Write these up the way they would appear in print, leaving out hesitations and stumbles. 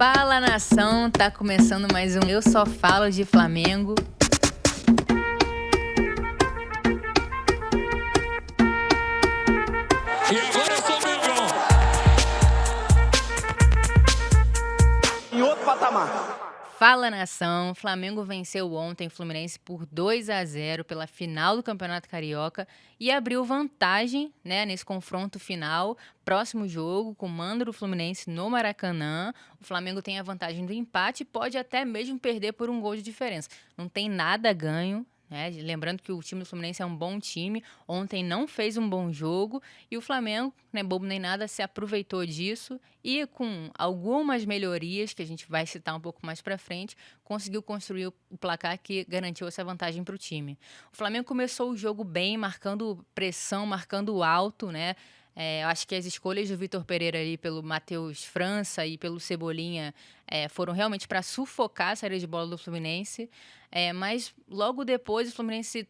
Fala, nação! Tá começando mais um Eu Só Falo de Flamengo. E agora sou Mengão. Em outro patamar. Fala, nação! Flamengo venceu ontem o Fluminense por 2-0 pela final do Campeonato Carioca e abriu vantagem, nesse confronto final. Próximo jogo, com o mando do Fluminense no Maracanã. O Flamengo tem a vantagem do empate e pode até mesmo perder por um gol de diferença. Não tem nada ganho. Lembrando que o time do Fluminense é um bom time, ontem não fez um bom jogo e o Flamengo, bobo nem nada, se aproveitou disso e com algumas melhorias, que a gente vai citar um pouco mais pra frente, conseguiu construir o placar que garantiu essa vantagem para o time. O Flamengo começou o jogo bem, marcando pressão, marcando alto, eu acho que as escolhas do Vitor Pereira ali pelo Matheus França e pelo Cebolinha foram realmente para sufocar a saída de bola do Fluminense. Mas logo depois o Fluminense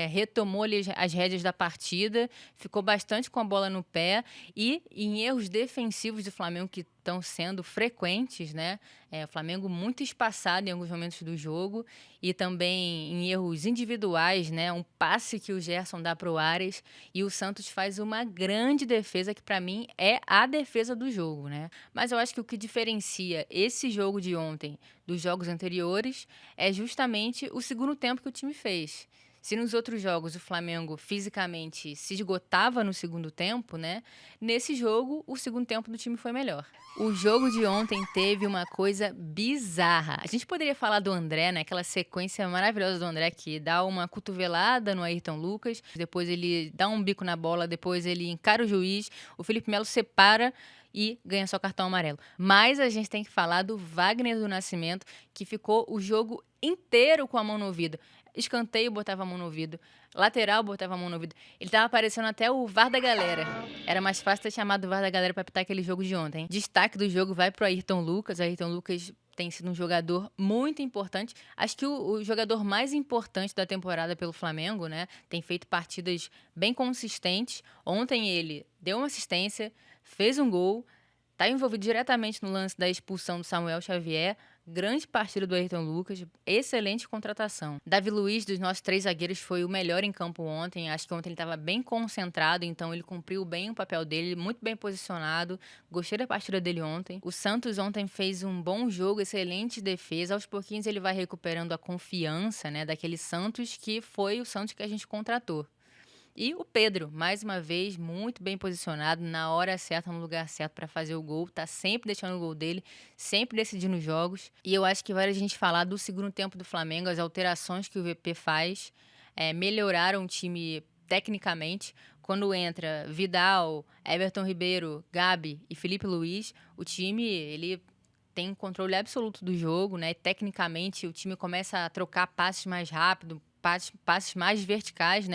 retomou ali as rédeas da partida, ficou bastante com a bola no pé e em erros defensivos do Flamengo que estão sendo frequentes, o Flamengo muito espaçado em alguns momentos do jogo e também em erros individuais, um passe que o Gerson dá para o Ares e o Santos faz uma grande defesa que para mim é a defesa do jogo, Mas eu acho que o que diferencia esse jogo de ontem dos jogos anteriores é justamente o segundo tempo que o time fez. Se nos outros jogos o Flamengo fisicamente se esgotava no segundo tempo, nesse jogo o segundo tempo do time foi melhor. O jogo de ontem teve uma coisa bizarra. A gente poderia falar do André, aquela sequência maravilhosa do André que dá uma cotovelada no Ayrton Lucas, depois ele dá um bico na bola, depois ele encara o juiz, o Felipe Melo separa e ganha só cartão amarelo. Mas a gente tem que falar do Wagner do Nascimento, que ficou o jogo inteiro com a mão no ouvido. Escanteio, botava a mão no ouvido. Lateral, botava a mão no ouvido. Ele tava aparecendo até o VAR da galera. Era mais fácil ter chamado o VAR da galera pra apitar aquele jogo de ontem. Destaque do jogo vai pro Ayrton Lucas. O Ayrton Lucas tem sido um jogador muito importante. Acho que o jogador mais importante da temporada pelo Flamengo, Tem feito partidas bem consistentes. Ontem ele deu uma assistência, fez um gol, tá envolvido diretamente no lance da expulsão do Samuel Xavier. Grande partida do Ayrton Lucas, excelente contratação. Davi Luiz, dos nossos 3 zagueiros, foi o melhor em campo ontem. Acho que ontem ele estava bem concentrado, então ele cumpriu bem o papel dele, muito bem posicionado. Gostei da partida dele ontem. O Santos ontem fez um bom jogo, excelente defesa. Aos pouquinhos ele vai recuperando a confiança, daquele Santos que foi o Santos que a gente contratou. E o Pedro, mais uma vez, muito bem posicionado, na hora certa, no lugar certo para fazer o gol. Tá sempre deixando o gol dele, sempre decidindo os jogos. E eu acho que vale a gente falar do segundo tempo do Flamengo, as alterações que o VP faz, melhoraram o time tecnicamente. Quando entra Vidal, Everton Ribeiro, Gabi e Felipe Luiz, o time, ele tem um controle absoluto do jogo, Tecnicamente, o time começa a trocar passes mais rápido, passes mais verticais,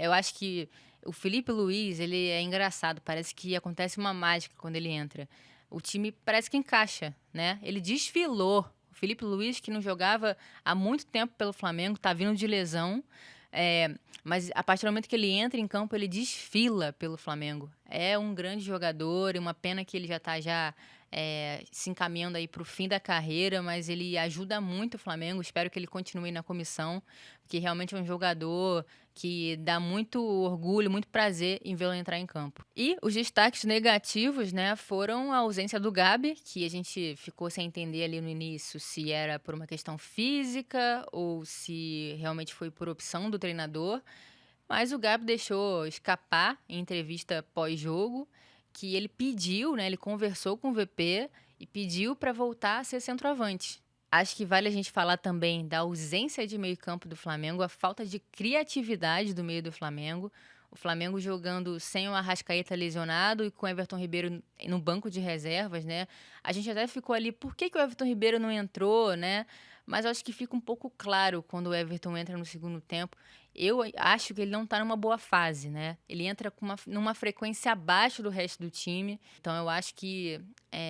eu acho que o Felipe Luiz, ele é engraçado, parece que acontece uma mágica quando ele entra. O time parece que encaixa, Ele desfilou. O Felipe Luiz, que não jogava há muito tempo pelo Flamengo, tá vindo de lesão, mas a partir do momento que ele entra em campo, ele desfila pelo Flamengo. É um grande jogador, e uma pena que ele já está se encaminhando aí para o fim da carreira, mas ele ajuda muito o Flamengo. Espero que ele continue na comissão, porque realmente é um jogador que dá muito orgulho, muito prazer em vê-lo entrar em campo. E os destaques negativos, foram a ausência do Gabi, que a gente ficou sem entender ali no início se era por uma questão física ou se realmente foi por opção do treinador. Mas o Gabi deixou escapar em entrevista pós-jogo que ele pediu, ele conversou com o VP e pediu para voltar a ser centroavante. Acho que vale a gente falar também da ausência de meio-campo do Flamengo, a falta de criatividade do meio do Flamengo. O Flamengo jogando sem o Arrascaeta lesionado e com o Everton Ribeiro no banco de reservas, A gente até ficou ali, por que o Everton Ribeiro não entrou, Mas acho que fica um pouco claro quando o Everton entra no segundo tempo. Eu acho que ele não tá numa boa fase, Ele entra numa frequência abaixo do resto do time. Então eu acho que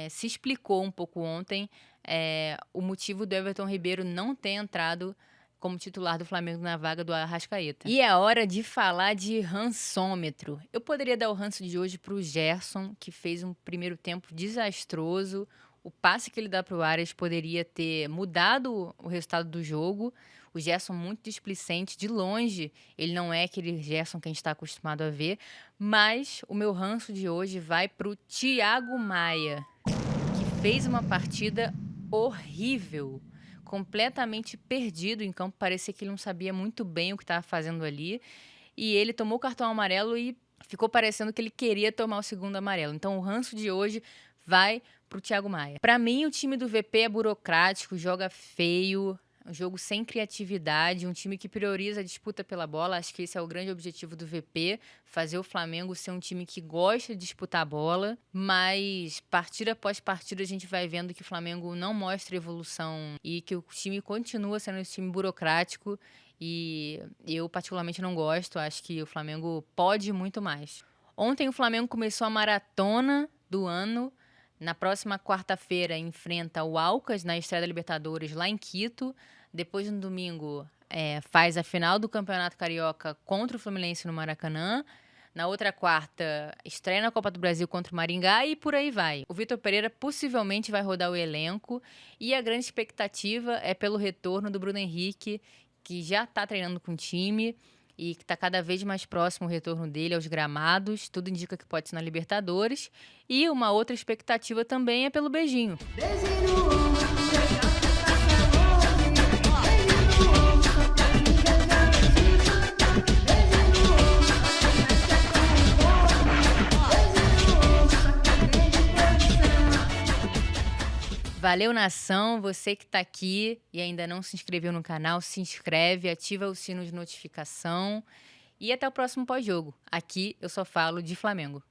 se explicou um pouco ontem o motivo do Everton Ribeiro não ter entrado como titular do Flamengo na vaga do Arrascaeta. E é hora de falar de rançômetro. Eu poderia dar o ranço de hoje pro Gerson, que fez um primeiro tempo desastroso. O passe que ele dá para o Arias poderia ter mudado o resultado do jogo. O Gerson muito displicente, de longe, ele não é aquele Gerson que a gente está acostumado a ver. Mas o meu ranço de hoje vai para o Thiago Maia, que fez uma partida horrível, completamente perdido em campo. Parecia que ele não sabia muito bem o que estava fazendo ali. E ele tomou o cartão amarelo e ficou parecendo que ele queria tomar o segundo amarelo. Então o ranço de hoje vai pro Thiago Maia. Para mim, o time do VP é burocrático, joga feio, um jogo sem criatividade, um time que prioriza a disputa pela bola. Acho que esse é o grande objetivo do VP, fazer o Flamengo ser um time que gosta de disputar a bola, mas partida após partida a gente vai vendo que o Flamengo não mostra evolução e que o time continua sendo esse time burocrático e eu particularmente não gosto, acho que o Flamengo pode muito mais. Ontem o Flamengo começou a maratona do ano. Na próxima quarta-feira enfrenta o Alcas na estreia da Libertadores lá em Quito. Depois, no domingo, faz a final do Campeonato Carioca contra o Fluminense no Maracanã. Na outra quarta, estreia na Copa do Brasil contra o Maringá e por aí vai. O Vitor Pereira possivelmente vai rodar o elenco e a grande expectativa é pelo retorno do Bruno Henrique, que já está treinando com o time e que está cada vez mais próximo o retorno dele aos gramados. Tudo indica que pode ser na Libertadores. E uma outra expectativa também é pelo Beijinho. Valeu, nação! Você que está aqui e ainda não se inscreveu no canal, se inscreve, ativa o sino de notificação e até o próximo pós-jogo. Aqui eu só falo de Flamengo.